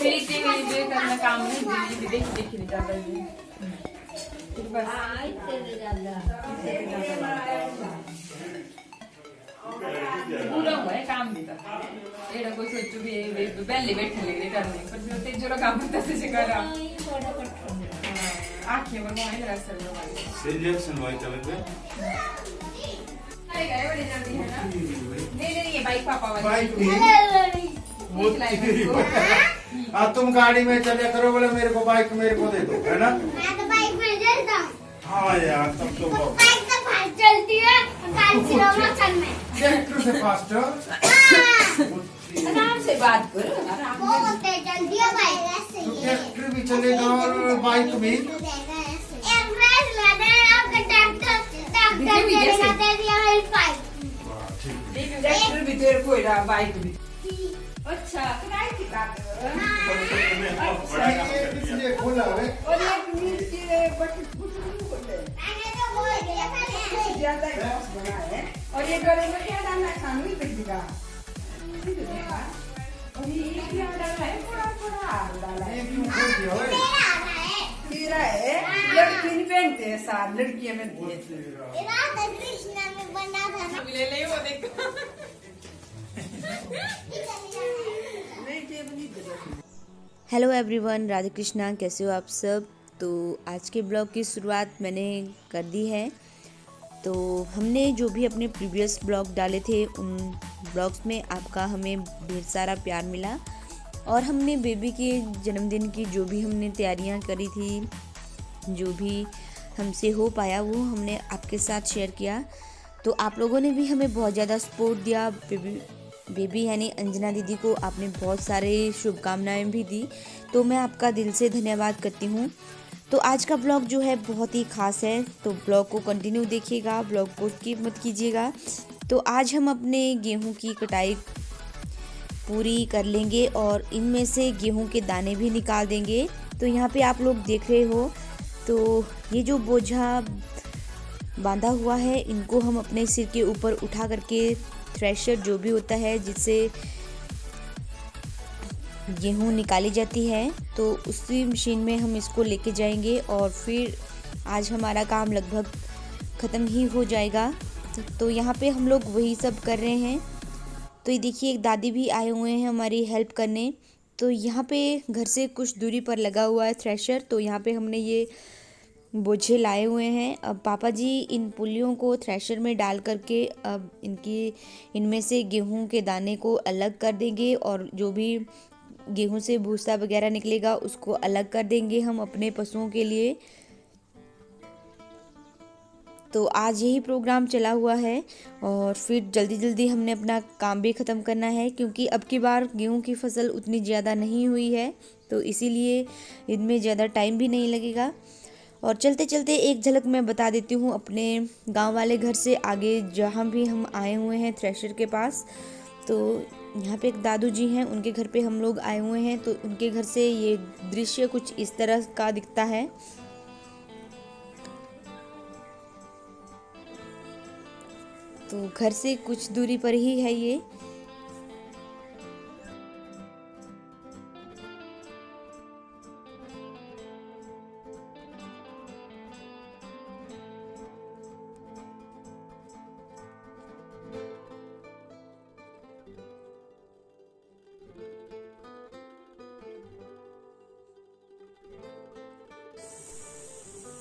करना काम नहीं देखी नहीं जाता है पूरा हुआ है काम भी था एड़ा कोई सोचू भी पहले बैठने लगे करने पर जो ते जो काम करता से करा आंखें पर मोबाइल रख सकते हो रिएक्शन हुआ चले पे अरे गए बड़ी जल्दी है ना नहीं ये बाइक पापा वाली हाँ तुम गाड़ी में चले करो बोले मेरे को बाइक मेरे को दे दो है ना मैं तो बाइक में चलता हूँ। हाँ यार तब तो बाइक तो फास्ट चलती है मौसम में ट्रैक्टर से फास्ट आराम से बात करो आराम से बहुत तेज चलती है बाइक तो ट्रैक्टर भी चलेगा और बाइक भी एक रेस लगा है आपका ट्रैक्टर चलेगा तेरी हमारी बाइक ट्रैक्टर भी तेरे को इधर बाइक भी अच्छा किराए की बात इसलिए खोला है और एक नीचे बट मैंने तो बोल दिया पहले ज्यादा बॉस बना है और ये गले में क्या डालना है खानवी पिटिका और ये क्या डाला है थोड़ा डाला है ये क्यों खोल दिया है तेरा आ रहा है तेरा है लड़की नहीं पहनते हैं साथ लड़कियां पहनती है राधा कृष्णा में बना था ना ले ले वो देखो हेलो एवरीवन, राधे कृष्णा। कैसे हो आप सब। तो आज के ब्लॉग की शुरुआत मैंने कर दी है। तो हमने जो भी अपने प्रीवियस ब्लॉग डाले थे उन ब्लॉग्स में आपका हमें ढेर सारा प्यार मिला और हमने बेबी के जन्मदिन की जो भी हमने तैयारियां करी थी, जो भी हमसे हो पाया वो हमने आपके साथ शेयर किया। तो आप लोगों ने भी हमें बहुत ज़्यादा सपोर्ट दिया। बेबी यानी अंजना दीदी को आपने बहुत सारे शुभकामनाएं भी दी, तो मैं आपका दिल से धन्यवाद करती हूँ। तो आज का ब्लॉग जो है बहुत ही ख़ास है, तो ब्लॉग को कंटिन्यू देखिएगा, ब्लॉग को स्किप मत कीजिएगा। तो आज हम अपने गेहूं की कटाई पूरी कर लेंगे और इनमें से गेहूं के दाने भी निकाल देंगे। तो यहाँ पे आप लोग देख रहे हो, तो ये जो बोझा बांधा हुआ है इनको हम अपने सिर के ऊपर उठा करके थ्रेशर जो भी होता है जिससे गेहूं निकाली जाती है, तो उसी मशीन में हम इसको लेके जाएंगे और फिर आज हमारा काम लगभग ख़त्म ही हो जाएगा। तो यहाँ पे हम लोग वही सब कर रहे हैं। तो ये देखिए एक दादी भी आए हुए हैं हमारी हेल्प करने। तो यहाँ पे घर से कुछ दूरी पर लगा हुआ है थ्रेशर, तो यहाँ पे हमने ये बोझे लाए हुए हैं। अब पापा जी इन पुलियों को थ्रेशर में डाल करके अब इनमें से गेहूं के दाने को अलग कर देंगे और जो भी गेहूं से भूसा वगैरह निकलेगा उसको अलग कर देंगे हम अपने पशुओं के लिए। तो आज यही प्रोग्राम चला हुआ है और फिर जल्दी जल्दी हमने अपना काम भी ख़त्म करना है, क्योंकि अब की बार गेहूं की फसल उतनी ज़्यादा नहीं हुई है, तो इसीलिए इनमें ज़्यादा टाइम भी नहीं लगेगा। और चलते चलते एक झलक मैं बता देती हूँ अपने गांव वाले घर से आगे जहाँ भी हम आए हुए हैं थ्रेशर के पास। तो यहाँ पे एक दादू जी हैं, उनके घर पे हम लोग आए हुए हैं। तो उनके घर से ये दृश्य कुछ इस तरह का दिखता है। तो घर से कुछ दूरी पर ही है ये।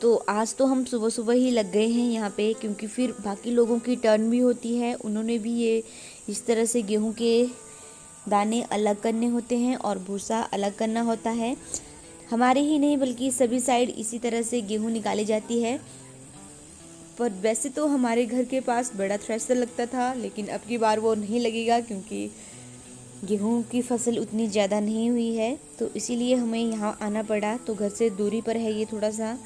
तो आज तो हम सुबह सुबह ही लग गए हैं यहाँ पे, क्योंकि फिर बाकी लोगों की टर्न भी होती है। उन्होंने भी ये इस तरह से गेहूं के दाने अलग करने होते हैं और भूसा अलग करना होता है। हमारे ही नहीं बल्कि सभी साइड इसी तरह से गेहूं निकाली जाती है। पर वैसे तो हमारे घर के पास बड़ा थ्रेशर लगता था, लेकिन अब की बार वो नहीं लगेगा क्योंकि गेहूं की फसल उतनी ज़्यादा नहीं हुई है, तो इसीलिए हमें यहाँ आना पड़ा। तो घर से दूरी पर है ये थोड़ा सा।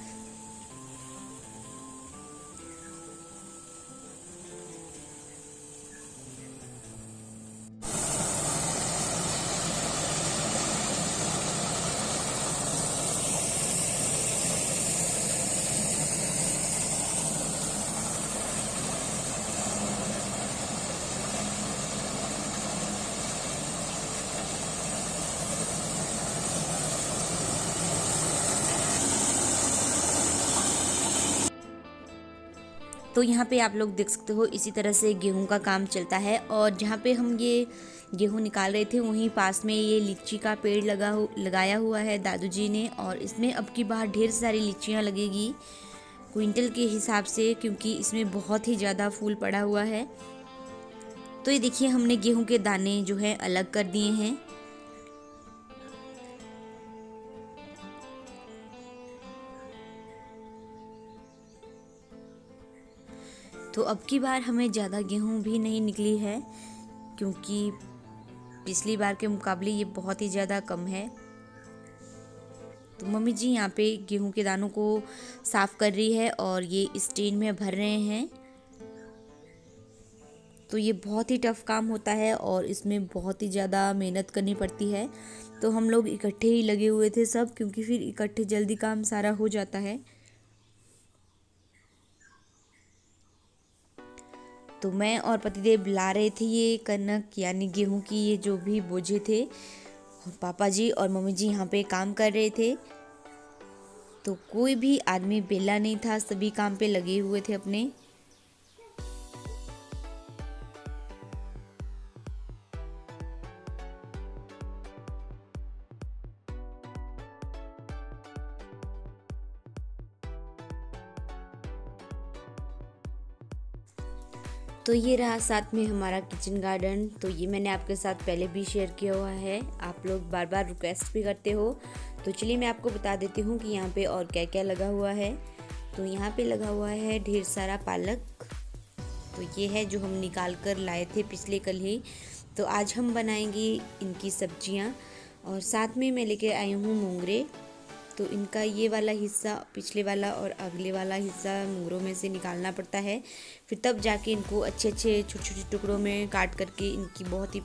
तो यहाँ पे आप लोग देख सकते हो इसी तरह से गेहूं का काम चलता है। और जहाँ पे हम ये गेहूं निकाल रहे थे वहीं पास में ये लीची का पेड़ लगाया हुआ है दादू जी ने, और इसमें अब की बार ढेर सारी लीचियाँ लगेगी क्विंटल के हिसाब से, क्योंकि इसमें बहुत ही ज़्यादा फूल पड़ा हुआ है। तो ये देखिए हमने गेहूं के दाने जो है अलग कर दिए हैं। तो अब की बार हमें ज़्यादा गेहूं भी नहीं निकली है, क्योंकि पिछली बार के मुकाबले ये बहुत ही ज़्यादा कम है। तो मम्मी जी यहाँ पे गेहूं के दानों को साफ़ कर रही है और ये इस टिन में भर रहे हैं। तो ये बहुत ही टफ़ काम होता है और इसमें बहुत ही ज़्यादा मेहनत करनी पड़ती है। तो हम लोग इकट्ठे ही लगे हुए थे सब, क्योंकि फिर इकट्ठे जल्दी काम सारा हो जाता है। तो मैं और पतिदेव ला रहे थे ये कनक यानी गेहूं की ये जो भी बोझे थे, और पापा जी और मम्मी जी यहाँ पे काम कर रहे थे। तो कोई भी आदमी बेला नहीं था, सभी काम पे लगे हुए थे अपने। तो ये रहा साथ में हमारा किचन गार्डन। तो ये मैंने आपके साथ पहले भी शेयर किया हुआ है, आप लोग बार बार रिक्वेस्ट भी करते हो। तो चलिए मैं आपको बता देती हूँ कि यहाँ पे और क्या क्या लगा हुआ है। तो यहाँ पे लगा हुआ है ढेर सारा पालक। तो ये है जो हम निकाल कर लाए थे पिछले कल ही। तो आज हम बनाएंगे इनकी सब्जियाँ, और साथ में मैं लेके आई हूँ मूंगरे। तो इनका ये वाला हिस्सा, पिछले वाला और अगले वाला हिस्सा मूंगरों में से निकालना पड़ता है, फिर तब जाके इनको अच्छे अच्छे छोटे छोटे टुकड़ों में काट करके इनकी बहुत ही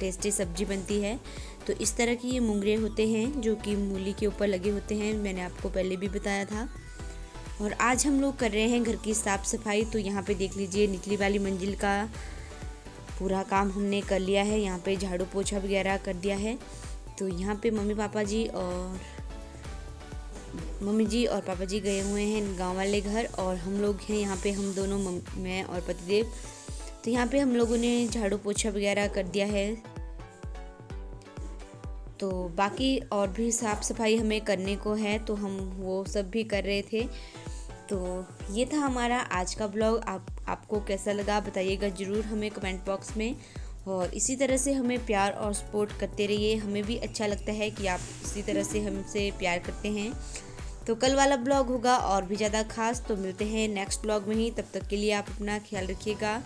टेस्टी सब्जी बनती है। तो इस तरह की ये मूंगरे होते हैं जो कि मूली के ऊपर लगे होते हैं, मैंने आपको पहले भी बताया था। और आज हम लोग कर रहे हैं घर की साफ़ सफाई। तो यहाँ पे देख लीजिए निचली वाली मंजिल का पूरा काम हमने कर लिया है, यहाँ पे झाड़ू पोछा वगैरह कर दिया है। तो यहाँ पे मम्मी जी और पापा जी गए हुए हैं गांव वाले घर, और हम लोग हैं यहाँ पे, हम दोनों मैं और पतिदेव। तो यहाँ पे हम लोगों ने झाड़ू पोछा वगैरह कर दिया है। तो बाकी और भी साफ़ सफाई हमें करने को है, तो हम वो सब भी कर रहे थे। तो ये था हमारा आज का ब्लॉग। आपको कैसा लगा बताइएगा ज़रूर हमें कमेंट बॉक्स में, और इसी तरह से हमें प्यार और सपोर्ट करते रहिए। हमें भी अच्छा लगता है कि आप इसी तरह से हमसे प्यार करते हैं। तो कल वाला ब्लॉग होगा और भी ज़्यादा खास। तो मिलते हैं नेक्स्ट ब्लॉग में ही, तब तक के लिए आप अपना ख्याल रखिएगा।